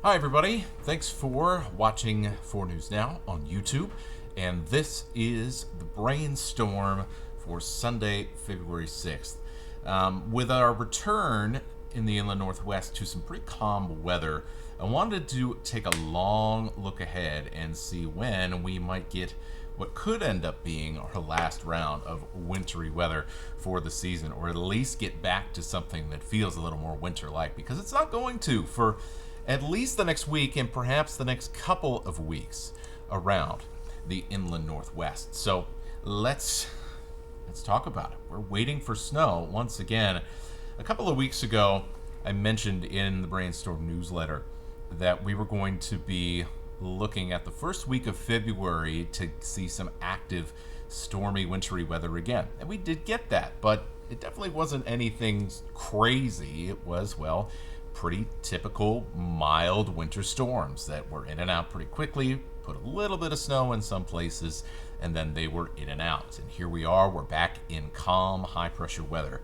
Hi everybody, thanks for watching 4 News Now on YouTube, and this is the brainstorm for Sunday, February 6th. With our return in the inland northwest to some pretty calm weather, I wanted to take a long look ahead and see when we might get what could end up being our last round of wintry weather for the season, or at least get back to something that feels a little more winter-like, because it's not going to for at least the next week and perhaps the next couple of weeks around the inland northwest. So let's talk about it. We're waiting for snow once again. A couple of weeks ago, I mentioned in the Brainstorm newsletter that we were going to be looking at the first week of February to see some active stormy wintry weather again. And we did get that, but it definitely wasn't anything crazy. It was, well, pretty typical mild winter storms that were in and out pretty quickly, put a little bit of snow in some places, and then they were in and out. And here we are, we're back in calm, high pressure weather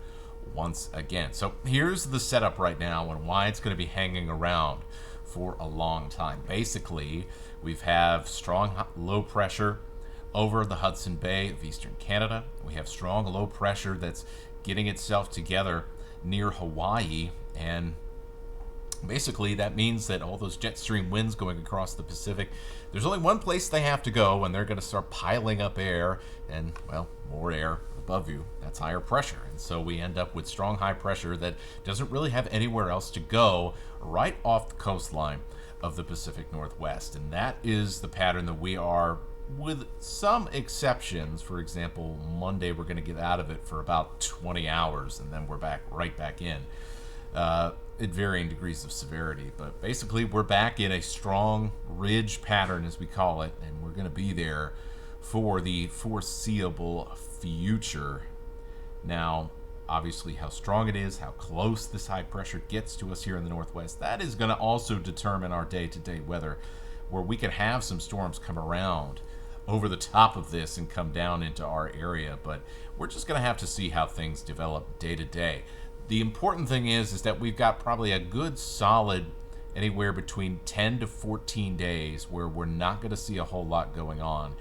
once again. So here's the setup right now and why it's going to be hanging around for a long time. Basically, we've strong low pressure over the Hudson Bay of eastern Canada. We have strong low pressure that's getting itself together near Hawaii, and basically, that means that all those jet stream winds going across the Pacific, there's only one place they have to go, and they're going to start piling up air, and, well, more air above you. That's higher pressure. And so we end up with strong high pressure that doesn't really have anywhere else to go right off the coastline of the Pacific Northwest. And that is the pattern that we are, with some exceptions. For example, Monday we're going to get out of it for about 20 hours, and then we're right back in. At varying degrees of severity, but basically we're back in a strong ridge pattern, as we call it, and we're going to be there for the foreseeable future. Now, obviously, how strong it is, how close this high pressure gets to us here in the Northwest, that is going to also determine our day-to-day weather, where we can have some storms come around over the top of this and come down into our area, but we're just going to have to see how things develop day to day. The important thing is that we've got probably a good solid anywhere between 10 to 14 days where we're not going to see a whole lot going on.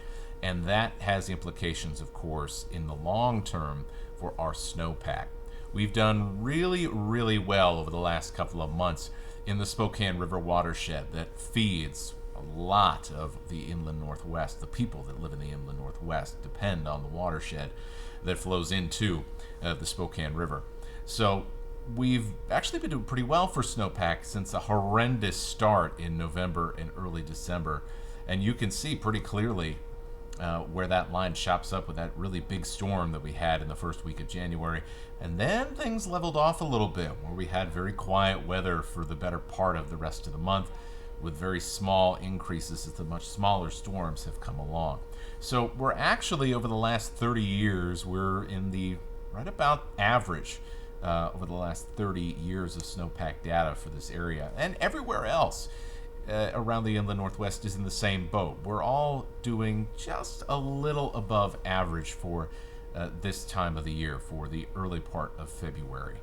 And that has implications, of course, in the long term for our snowpack. We've done really, really well over the last couple of months in the Spokane River watershed that feeds a lot of the inland Northwest. The people that live in the inland Northwest depend on the watershed that flows into the Spokane River. So we've actually been doing pretty well for snowpack since a horrendous start in November and early December. And you can see pretty clearly where that line chops up with that really big storm that we had in the first week of January. And then things leveled off a little bit, where we had very quiet weather for the better part of the rest of the month, with very small increases as the much smaller storms have come along. So we're actually, over the last 30 years, we're in the right about average over the last 30 years of snowpack data for this area. And everywhere else around the inland Northwest is in the same boat. We're all doing just a little above average for this time of the year, for the early part of February.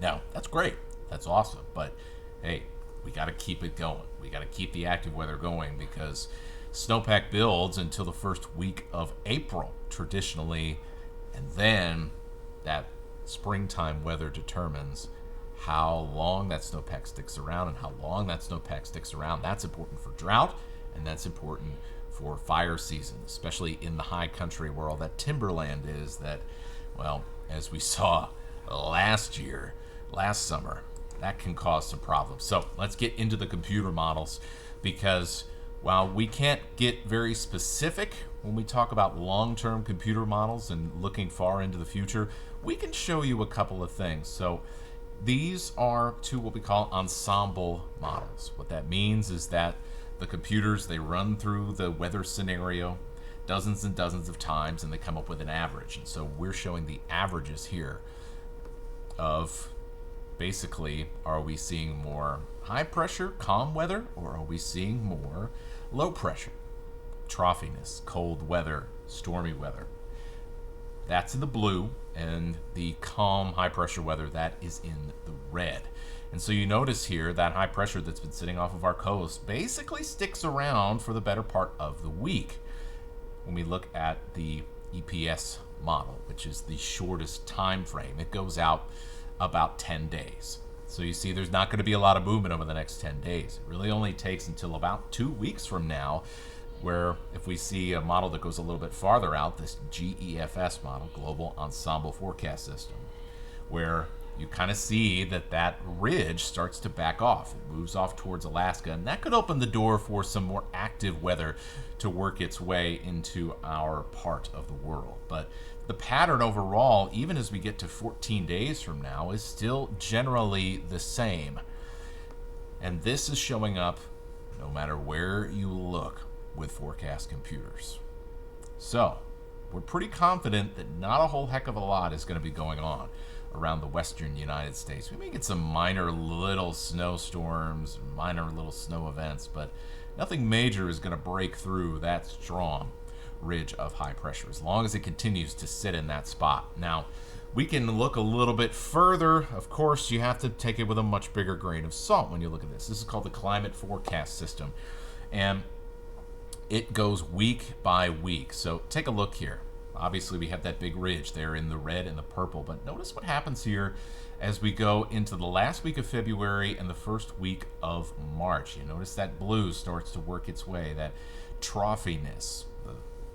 Now, that's great. That's awesome. But, hey, we got to keep it going. We got to keep the active weather going, because snowpack builds until the first week of April, traditionally, and then that springtime weather determines how long that snowpack sticks around, and how long that snowpack sticks around, that's important for drought, and that's important for fire season, especially in the high country where all that timberland is that, well, as we saw last summer, that can cause some problems. So let's get into the computer models, because while we can't get very specific when we talk about long-term computer models and looking far into the future, we can show you a couple of things. So these are two what we call ensemble models. What that means is that the computers, they run through the weather scenario dozens and dozens of times, and they come up with an average. And so we're showing the averages here of, basically, are we seeing more high pressure, calm weather, or are we seeing more low pressure, troughiness, cold weather, stormy weather? That's in the blue, and the calm high pressure weather, that is in the red. And so you notice here that high pressure that's been sitting off of our coast basically sticks around for the better part of the week. When we look at the EPS model, which is the shortest time frame, it goes out about 10 days. So you see there's not going to be a lot of movement over the next 10 days. It really only takes until about 2 weeks from now, where if we see a model that goes a little bit farther out, this GEFS model, Global Ensemble Forecast System, where you kind of see that that ridge starts to back off. It moves off towards Alaska, and that could open the door for some more active weather to work its way into our part of the world. But the pattern overall, even as we get to 14 days from now, is still generally the same. And this is showing up no matter where you look with forecast computers. So we're pretty confident that not a whole heck of a lot is going to be going on around the western United States. We may get some minor little snowstorms, minor little snow events, but nothing major is going to break through that strong ridge of high pressure as long as it continues to sit in that spot. Now, we can look a little bit further. Of course, you have to take it with a much bigger grain of salt when you look at this. This is called the climate forecast system, and it goes week by week. So take a look here. Obviously, we have that big ridge there in the red and the purple, but notice what happens here as we go into the last week of February and the first week of March. You notice that blue starts to work its way, that troughiness, the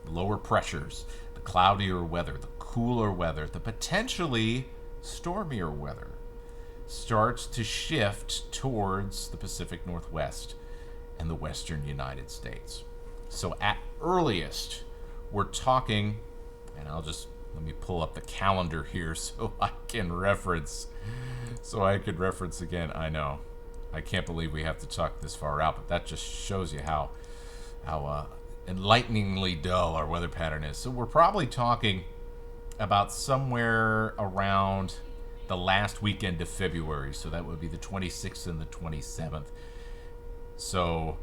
lower pressures, the cloudier weather, the cooler weather, the potentially stormier weather starts to shift towards the Pacific Northwest and the western United States. So at earliest, we're talking, and let me pull up the calendar here so I can reference again. I know, I can't believe we have to talk this far out, but that just shows you how enlighteningly dull our weather pattern is. So we're probably talking about somewhere around the last weekend of February. So that would be the 26th and the 27th. So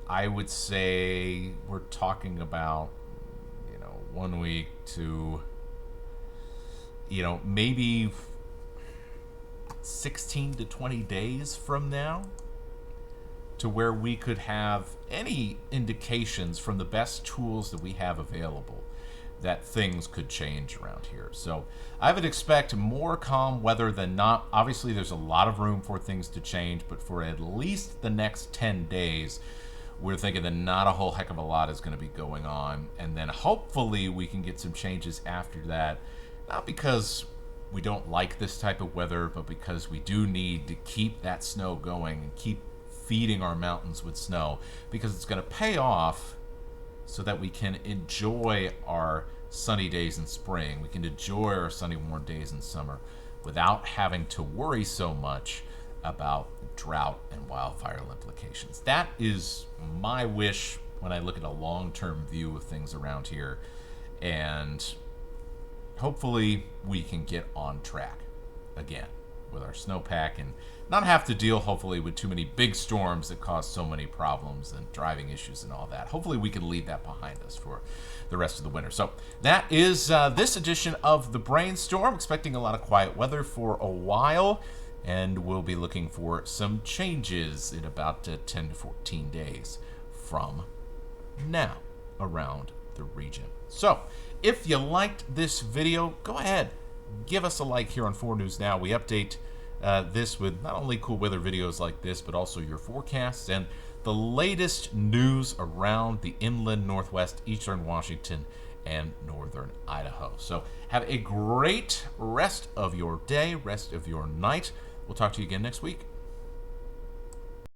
I would say we're talking about 1 week to maybe 16 to 20 days from now to where we could have any indications from the best tools that we have available that things could change around here. So I would expect more calm weather than not. Obviously, there's a lot of room for things to change, but for at least the next 10 days, we're thinking that not a whole heck of a lot is going to be going on. And then hopefully we can get some changes after that, not because we don't like this type of weather, but because we do need to keep that snow going and keep feeding our mountains with snow, because it's going to pay off so that we can enjoy our sunny days in spring. We can enjoy our sunny, warm days in summer without having to worry so much about drought and wildfire implications. That is my wish when I look at a long-term view of things around here, and hopefully we can get on track again with our snowpack and not have to deal, hopefully, with too many big storms that cause so many problems and driving issues and all that. Hopefully we can leave that behind us for the rest of the winter. So that is this edition of The Brainstorm. Expecting a lot of quiet weather for a while, and we'll be looking for some changes in about 10 to 14 days from now around the region. So if you liked this video, go ahead, give us a like here on 4 News Now. We update this with not only cool weather videos like this, but also your forecasts and the latest news around the inland Northwest, eastern Washington, and northern Idaho. So have a great rest of your day, rest of your night. We'll talk to you again next week.